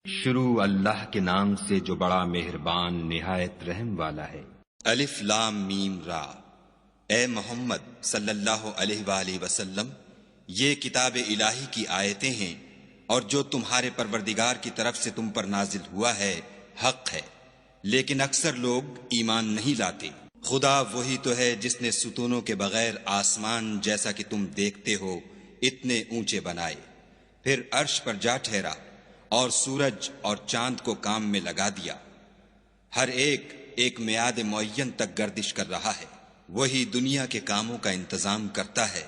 شروع اللہ کے نام سے جو بڑا مہربان نہایت رحم والا ہے۔ الف لام میم را۔ اے محمد صلی اللہ علیہ وآلہ وسلم، یہ کتاب الہی کی آیتیں ہیں اور جو تمہارے پروردگار کی طرف سے تم پر نازل ہوا ہے حق ہے، لیکن اکثر لوگ ایمان نہیں لاتے۔ خدا وہی تو ہے جس نے ستونوں کے بغیر آسمان جیسا کہ تم دیکھتے ہو اتنے اونچے بنائے، پھر عرش پر جا ٹھہرا اور سورج اور چاند کو کام میں لگا دیا، ہر ایک ایک میعاد معین تک گردش کر رہا ہے۔ وہی دنیا کے کاموں کا انتظام کرتا ہے،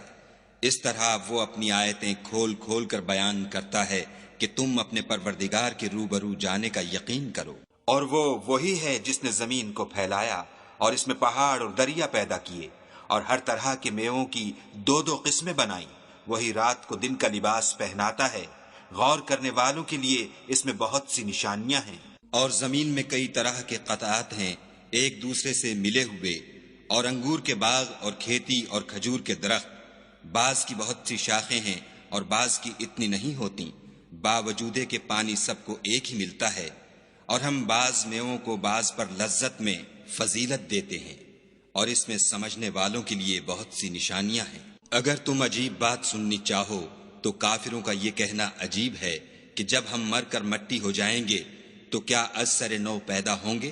اس طرح وہ اپنی آیتیں کھول کھول کر بیان کرتا ہے کہ تم اپنے پروردگار کے روبرو جانے کا یقین کرو۔ اور وہ وہی ہے جس نے زمین کو پھیلایا اور اس میں پہاڑ اور دریا پیدا کیے اور ہر طرح کے میووں کی دو دو قسمیں بنائیں۔ وہی رات کو دن کا لباس پہناتا ہے، غور کرنے والوں کے لیے اس میں بہت سی نشانیاں ہیں۔ اور زمین میں کئی طرح کے قطعات ہیں ایک دوسرے سے ملے ہوئے، اور انگور کے باغ اور کھیتی اور کھجور کے درخت، بعض کی بہت سی شاخیں ہیں اور بعض کی اتنی نہیں ہوتی، باوجود کہ پانی سب کو ایک ہی ملتا ہے، اور ہم بعض میووں کو بعض پر لذت میں فضیلت دیتے ہیں، اور اس میں سمجھنے والوں کے لیے بہت سی نشانیاں ہیں۔ اگر تم عجیب بات سننی چاہو تو کافروں کا یہ کہنا عجیب ہے کہ جب ہم مر کر مٹی ہو جائیں گے تو کیا از سر نو پیدا ہوں گے؟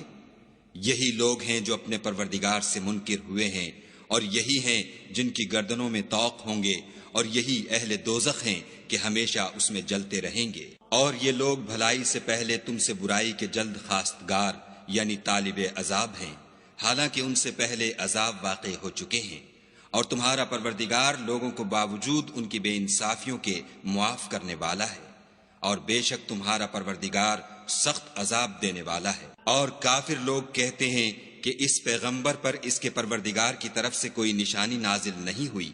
یہی لوگ ہیں جو اپنے پروردگار سے منکر ہوئے ہیں، اور یہی ہیں جن کی گردنوں میں طوق ہوں گے، اور یہی اہل دوزخ ہیں کہ ہمیشہ اس میں جلتے رہیں گے۔ اور یہ لوگ بھلائی سے پہلے تم سے برائی کے جلد خواستگار یعنی طالب عذاب ہیں، حالانکہ ان سے پہلے عذاب واقع ہو چکے ہیں، اور تمہارا پروردگار لوگوں کو باوجود ان کی بے انصافیوں کے معاف کرنے والا ہے، اور بے شک تمہارا پروردگار سخت عذاب دینے والا ہے۔ اور کافر لوگ کہتے ہیں کہ اس پیغمبر پر اس کے پروردگار کی طرف سے کوئی نشانی نازل نہیں ہوئی،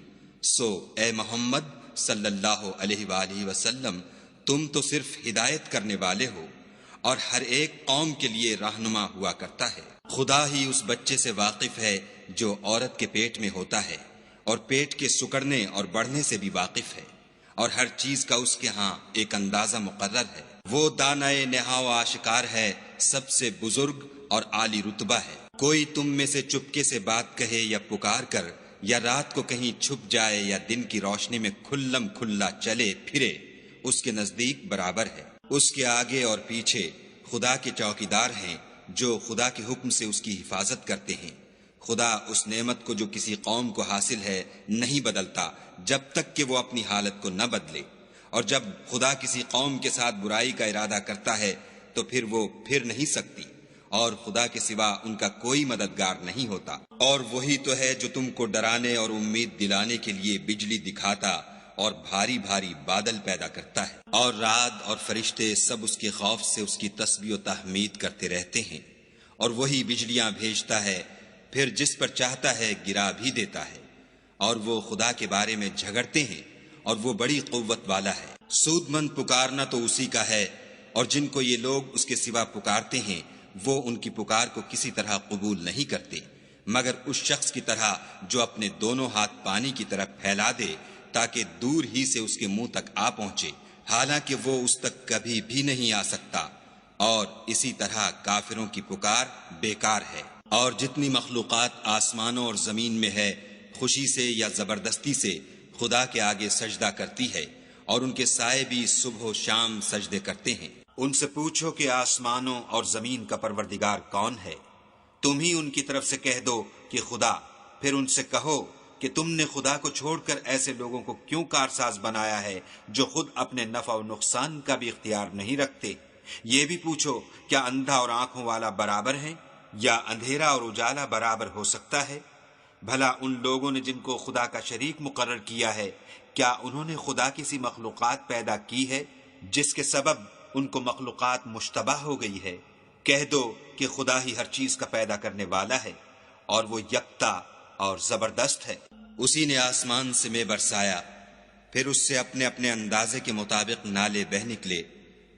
سو اے محمد صلی اللہ علیہ وآلہ وسلم، تم تو صرف ہدایت کرنے والے ہو، اور ہر ایک قوم کے لیے رہنما ہوا کرتا ہے۔ خدا ہی اس بچے سے واقف ہے جو عورت کے پیٹ میں ہوتا ہے، اور پیٹ کے سکڑنے اور بڑھنے سے بھی واقف ہے، اور ہر چیز کا اس کے ہاں ایک اندازہ مقرر ہے۔ وہ دانائے نہا و آشکار ہے، سب سے بزرگ اور عالی رتبہ ہے۔ کوئی تم میں سے چپکے سے بات کہے یا پکار کر، یا رات کو کہیں چھپ جائے یا دن کی روشنی میں کھلم کھلا چلے پھرے، اس کے نزدیک برابر ہے۔ اس کے آگے اور پیچھے خدا کے چوکیدار ہیں جو خدا کے حکم سے اس کی حفاظت کرتے ہیں۔ خدا اس نعمت کو جو کسی قوم کو حاصل ہے نہیں بدلتا جب تک کہ وہ اپنی حالت کو نہ بدلے، اور جب خدا کسی قوم کے ساتھ برائی کا ارادہ کرتا ہے تو پھر وہ پھر نہیں سکتی، اور خدا کے سوا ان کا کوئی مددگار نہیں ہوتا۔ اور وہی تو ہے جو تم کو ڈرانے اور امید دلانے کے لیے بجلی دکھاتا اور بھاری بھاری بادل پیدا کرتا ہے، اور رعد اور فرشتے سب اس کے خوف سے اس کی تسبیح و تحمید کرتے رہتے ہیں۔ اور وہی بجلیاں بھیجتا ہے، پھر جس پر چاہتا ہے گرا بھی دیتا ہے، اور وہ خدا کے بارے میں جھگڑتے ہیں، اور وہ بڑی قوت والا ہے۔ سود مند پکارنا تو اسی کا ہے، اور جن کو یہ لوگ اس کے سوا پکارتے ہیں وہ ان کی پکار کو کسی طرح قبول نہیں کرتے، مگر اس شخص کی طرح جو اپنے دونوں ہاتھ پانی کی طرف پھیلا دے تاکہ دور ہی سے اس کے منہ تک آ پہنچے، حالانکہ وہ اس تک کبھی بھی نہیں آ سکتا۔ اور اسی طرح کافروں کی پکار بیکار ہے۔ اور جتنی مخلوقات آسمانوں اور زمین میں ہے، خوشی سے یا زبردستی سے خدا کے آگے سجدہ کرتی ہے، اور ان کے سائے بھی صبح و شام سجدے کرتے ہیں۔ ان سے پوچھو کہ آسمانوں اور زمین کا پروردگار کون ہے؟ تم ہی ان کی طرف سے کہہ دو کہ خدا۔ پھر ان سے کہو کہ تم نے خدا کو چھوڑ کر ایسے لوگوں کو کیوں کارساز بنایا ہے جو خود اپنے نفع و نقصان کا بھی اختیار نہیں رکھتے؟ یہ بھی پوچھو کیا اندھا اور آنکھوں والا برابر ہیں، یا اندھیرا اور اجالا برابر ہو سکتا ہے؟ بھلا ان لوگوں نے جن کو خدا کا شریک مقرر کیا ہے، کیا انہوں نے خدا کی سی مخلوقات پیدا کی ہے جس کے سبب ان کو مخلوقات مشتبہ ہو گئی ہے؟ کہہ دو کہ خدا ہی ہر چیز کا پیدا کرنے والا ہے، اور وہ یکتا اور زبردست ہے۔ اسی نے آسمان سے میں برسایا، پھر اس سے اپنے اپنے اندازے کے مطابق نالے بہ نکلے،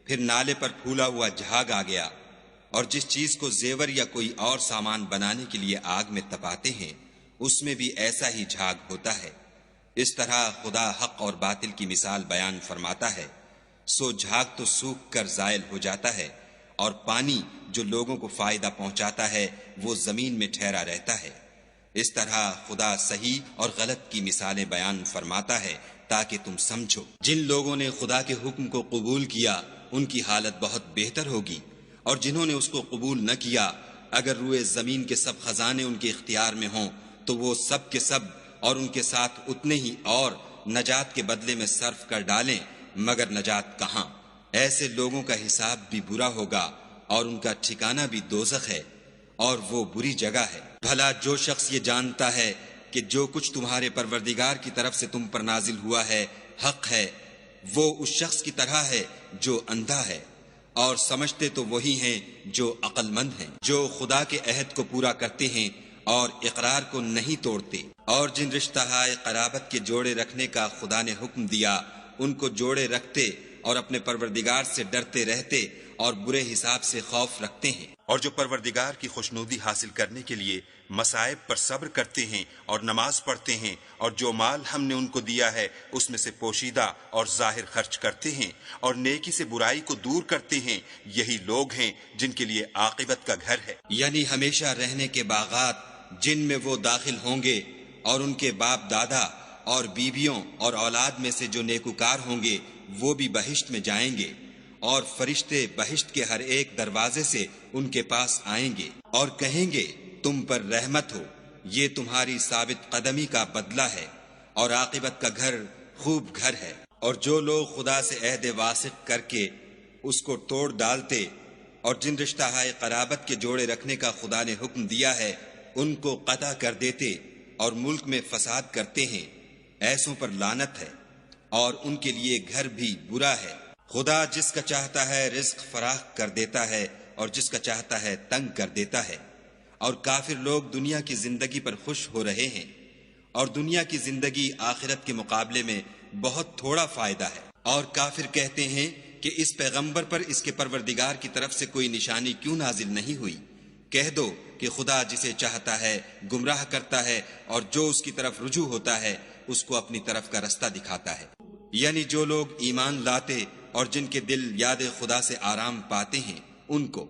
پھر نالے پر پھولا ہوا جھاگ آ گیا، اور جس چیز کو زیور یا کوئی اور سامان بنانے کے لیے آگ میں تپاتے ہیں اس میں بھی ایسا ہی جھاگ ہوتا ہے۔ اس طرح خدا حق اور باطل کی مثال بیان فرماتا ہے۔ سو جھاگ تو سوکھ کر زائل ہو جاتا ہے، اور پانی جو لوگوں کو فائدہ پہنچاتا ہے وہ زمین میں ٹھہرا رہتا ہے۔ اس طرح خدا صحیح اور غلط کی مثالیں بیان فرماتا ہے تاکہ تم سمجھو۔ جن لوگوں نے خدا کے حکم کو قبول کیا ان کی حالت بہت بہتر ہوگی، اور جنہوں نے اس کو قبول نہ کیا، اگر روئے زمین کے سب خزانے ان کے اختیار میں ہوں تو وہ سب کے سب اور ان کے ساتھ اتنے ہی اور نجات کے بدلے میں صرف کر ڈالیں، مگر نجات کہاں؟ ایسے لوگوں کا حساب بھی برا ہوگا اور ان کا ٹھکانہ بھی دوزخ ہے، اور وہ بری جگہ ہے۔ بھلا جو شخص یہ جانتا ہے کہ جو کچھ تمہارے پروردگار کی طرف سے تم پر نازل ہوا ہے حق ہے، وہ اس شخص کی طرح ہے جو اندھا ہے، اور سمجھتے تو وہی ہیں جو عقل مند ہیں، جو خدا کے عہد کو پورا کرتے ہیں اور اقرار کو نہیں توڑتے، اور جن رشتہ قرابت کے جوڑے رکھنے کا خدا نے حکم دیا ان کو جوڑے رکھتے اور اپنے پروردگار سے ڈرتے رہتے اور برے حساب سے خوف رکھتے ہیں، اور جو پروردگار کی خوشنودی حاصل کرنے کے لیے مصائب پر صبر کرتے ہیں اور نماز پڑھتے ہیں، اور جو مال ہم نے ان کو دیا ہے اس میں سے پوشیدہ اور ظاہر خرچ کرتے ہیں، اور نیکی سے برائی کو دور کرتے ہیں، یہی لوگ ہیں جن کے لیے عاقبت کا گھر ہے، یعنی ہمیشہ رہنے کے باغات جن میں وہ داخل ہوں گے، اور ان کے باپ دادا اور بیویوں اور اولاد میں سے جو نیکوکار ہوں گے وہ بھی بہشت میں جائیں گے، اور فرشتے بہشت کے ہر ایک دروازے سے ان کے پاس آئیں گے اور کہیں گے تم پر رحمت ہو، یہ تمہاری ثابت قدمی کا بدلہ ہے، اور عاقبت کا گھر خوب گھر ہے۔ اور جو لوگ خدا سے عہد واسق کر کے اس کو توڑ ڈالتے اور جن رشتہ قرابت کے جوڑے رکھنے کا خدا نے حکم دیا ہے ان کو قطع کر دیتے اور ملک میں فساد کرتے ہیں، ایسوں پر لعنت ہے، اور ان کے لیے گھر بھی برا ہے۔ خدا جس کا چاہتا ہے رزق فراخ کر دیتا ہے اور جس کا چاہتا ہے تنگ کر دیتا ہے، اور کافر لوگ دنیا کی زندگی پر خوش ہو رہے ہیں، اور دنیا کی زندگی آخرت کے مقابلے میں بہت تھوڑا فائدہ ہے۔ اور کافر کہتے ہیں کہ اس پیغمبر پر اس کے پروردگار کی طرف سے کوئی نشانی کیوں نازل نہیں ہوئی؟ کہہ دو کہ خدا جسے چاہتا ہے گمراہ کرتا ہے، اور جو اس کی طرف رجوع ہوتا ہے اس کو اپنی طرف کا رستہ دکھاتا ہے۔ یعنی جو لوگ ایمان لاتے اور جن کے دل یاد خدا سے آرام پاتے ہیں ان کو،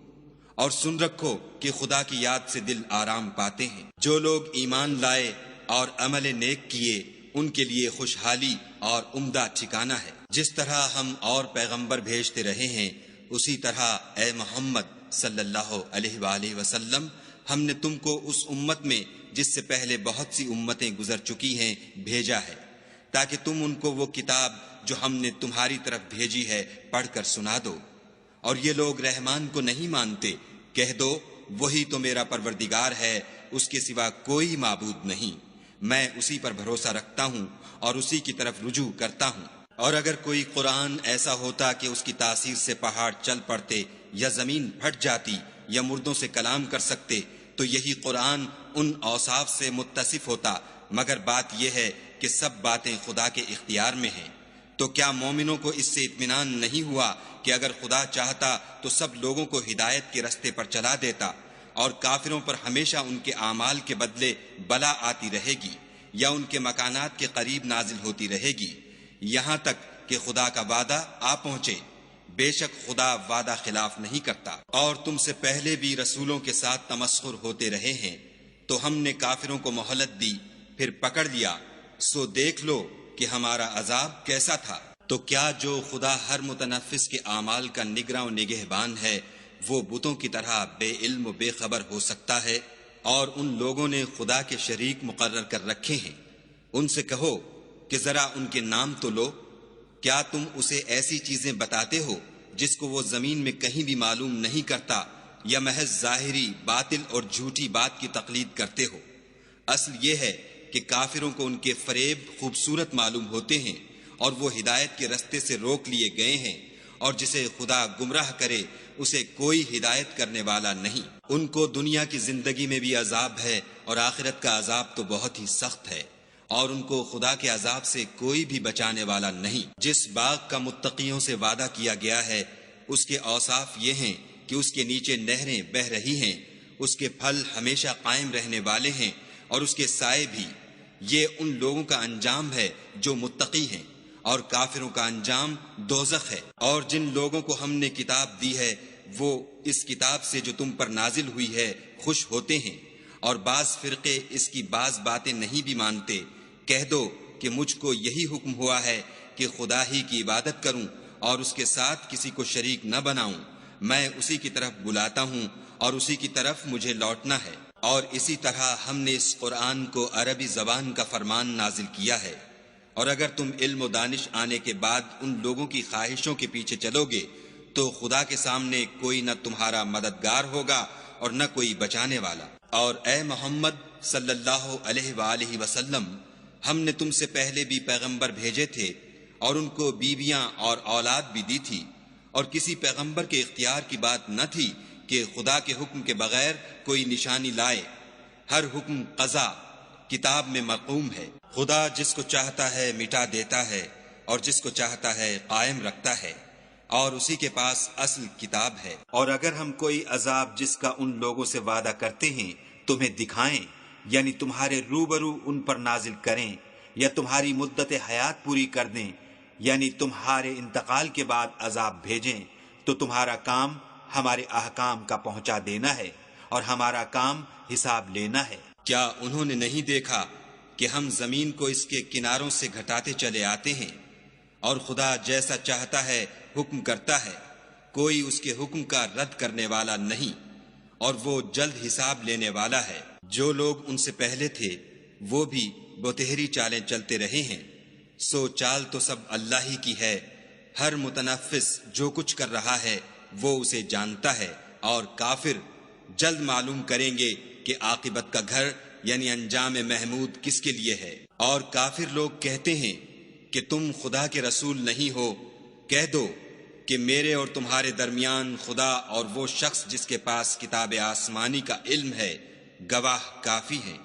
اور سن رکھو کہ خدا کی یاد سے دل آرام پاتے ہیں۔ جو لوگ ایمان لائے اور عمل نیک کیے ان کے لیے خوشحالی اور عمدہ ٹھکانہ ہے۔ جس طرح ہم اور پیغمبر بھیجتے رہے ہیں اسی طرح اے محمد صلی اللہ علیہ وآلہ وسلم ہم نے تم کو اس امت میں جس سے پہلے بہت سی امتیں گزر چکی ہیں بھیجا ہے، تاکہ تم ان کو وہ کتاب جو ہم نے تمہاری طرف بھیجی ہے پڑھ کر سنا دو۔ اور یہ لوگ رحمان کو نہیں مانتے، کہہ دو وہی تو میرا پروردگار ہے، اس کے سوا کوئی معبود نہیں، میں اسی پر بھروسہ رکھتا ہوں اور اسی کی طرف رجوع کرتا ہوں۔ اور اگر کوئی قرآن ایسا ہوتا کہ اس کی تاثیر سے پہاڑ چل پڑتے یا زمین پھٹ جاتی یا مردوں سے کلام کر سکتے تو یہی قرآن ان اوصاف سے متصف ہوتا، مگر بات یہ ہے کہ سب باتیں خدا کے اختیار میں ہیں۔ تو کیا مومنوں کو اس سے اطمینان نہیں ہوا کہ اگر خدا چاہتا تو سب لوگوں کو ہدایت کے رستے پر چلا دیتا، اور کافروں پر ہمیشہ ان کے اعمال کے بدلے بلا آتی رہے گی یا ان کے مکانات کے قریب نازل ہوتی رہے گی، یہاں تک کہ خدا کا وعدہ آ پہنچے۔ بے شک خدا وعدہ خلاف نہیں کرتا۔ اور تم سے پہلے بھی رسولوں کے ساتھ تمسخر ہوتے رہے ہیں، تو ہم نے کافروں کو مہلت دی پھر پکڑ لیا، سو دیکھ لو کہ ہمارا عذاب کیسا تھا۔ تو کیا جو خدا ہر متنفس کے اعمال کا نگراں و نگہبان ہے وہ بتوں کی طرح بے علم و بے خبر ہو سکتا ہے؟ اور ان لوگوں نے خدا کے شریک مقرر کر رکھے ہیں، ان سے کہو کہ ذرا ان کے نام تو لو۔ کیا تم اسے ایسی چیزیں بتاتے ہو جس کو وہ زمین میں کہیں بھی معلوم نہیں کرتا، یا محض ظاہری باطل اور جھوٹی بات کی تقلید کرتے ہو؟ اصل یہ ہے کہ کافروں کو ان کے فریب خوبصورت معلوم ہوتے ہیں، اور وہ ہدایت کے رستے سے روک لیے گئے ہیں، اور جسے خدا گمراہ کرے اسے کوئی ہدایت کرنے والا نہیں۔ ان کو دنیا کی زندگی میں بھی عذاب ہے اور آخرت کا عذاب تو بہت ہی سخت ہے، اور ان کو خدا کے عذاب سے کوئی بھی بچانے والا نہیں۔ جس باغ کا متقیوں سے وعدہ کیا گیا ہے اس کے اوصاف یہ ہیں کہ اس کے نیچے نہریں بہہ رہی ہیں، اس کے پھل ہمیشہ قائم رہنے والے ہیں اور اس کے سائے بھی۔ یہ ان لوگوں کا انجام ہے جو متقی ہیں، اور کافروں کا انجام دوزخ ہے۔ اور جن لوگوں کو ہم نے کتاب دی ہے وہ اس کتاب سے جو تم پر نازل ہوئی ہے خوش ہوتے ہیں، اور بعض فرقے اس کی بعض باتیں نہیں بھی مانتے۔ کہہ دو کہ مجھ کو یہی حکم ہوا ہے کہ خدا ہی کی عبادت کروں اور اس کے ساتھ کسی کو شریک نہ بناؤں۔ میں اسی کی طرف بلاتا ہوں اور اسی کی طرف مجھے لوٹنا ہے۔ اور اسی طرح ہم نے اس قرآن کو عربی زبان کا فرمان نازل کیا ہے، اور اگر تم علم و دانش آنے کے بعد ان لوگوں کی خواہشوں کے پیچھے چلو گے تو خدا کے سامنے کوئی نہ تمہارا مددگار ہوگا اور نہ کوئی بچانے والا۔ اور اے محمد صلی اللہ علیہ وآلہ وسلم، ہم نے تم سے پہلے بھی پیغمبر بھیجے تھے اور ان کو بیویاں اور اولاد بھی دی تھی، اور کسی پیغمبر کے اختیار کی بات نہ تھی کہ خدا کے حکم کے بغیر کوئی نشانی لائے۔ ہر حکم قضا کتاب میں مرقوم ہے۔ خدا جس کو چاہتا ہے مٹا دیتا ہے اور جس کو چاہتا ہے قائم رکھتا ہے، اور اسی کے پاس اصل کتاب ہے۔ اور اگر ہم کوئی عذاب جس کا ان لوگوں سے وعدہ کرتے ہیں تمہیں دکھائیں، یعنی تمہارے روبرو ان پر نازل کریں، یا تمہاری مدت حیات پوری کر دیں، یعنی تمہارے انتقال کے بعد عذاب بھیجیں، تو تمہارا کام ہمارے احکام کا پہنچا دینا ہے اور ہمارا کام حساب لینا ہے۔ کیا انہوں نے نہیں دیکھا کہ ہم زمین کو اس کے کناروں سے گھٹاتے چلے آتے ہیں، اور خدا جیسا چاہتا ہے حکم کرتا ہے، کوئی اس کے حکم کا رد کرنے والا نہیں، اور وہ جلد حساب لینے والا ہے۔ جو لوگ ان سے پہلے تھے وہ بھی بتہری چالیں چلتے رہے ہیں، سو چال تو سب اللہ ہی کی ہے۔ ہر متنفس جو کچھ کر رہا ہے وہ اسے جانتا ہے، اور کافر جلد معلوم کریں گے کہ عاقبت کا گھر یعنی انجام محمود کس کے لیے ہے۔ اور کافر لوگ کہتے ہیں کہ تم خدا کے رسول نہیں ہو۔ کہہ دو کہ میرے اور تمہارے درمیان خدا اور وہ شخص جس کے پاس کتاب آسمانی کا علم ہے گواہ کافی ہیں۔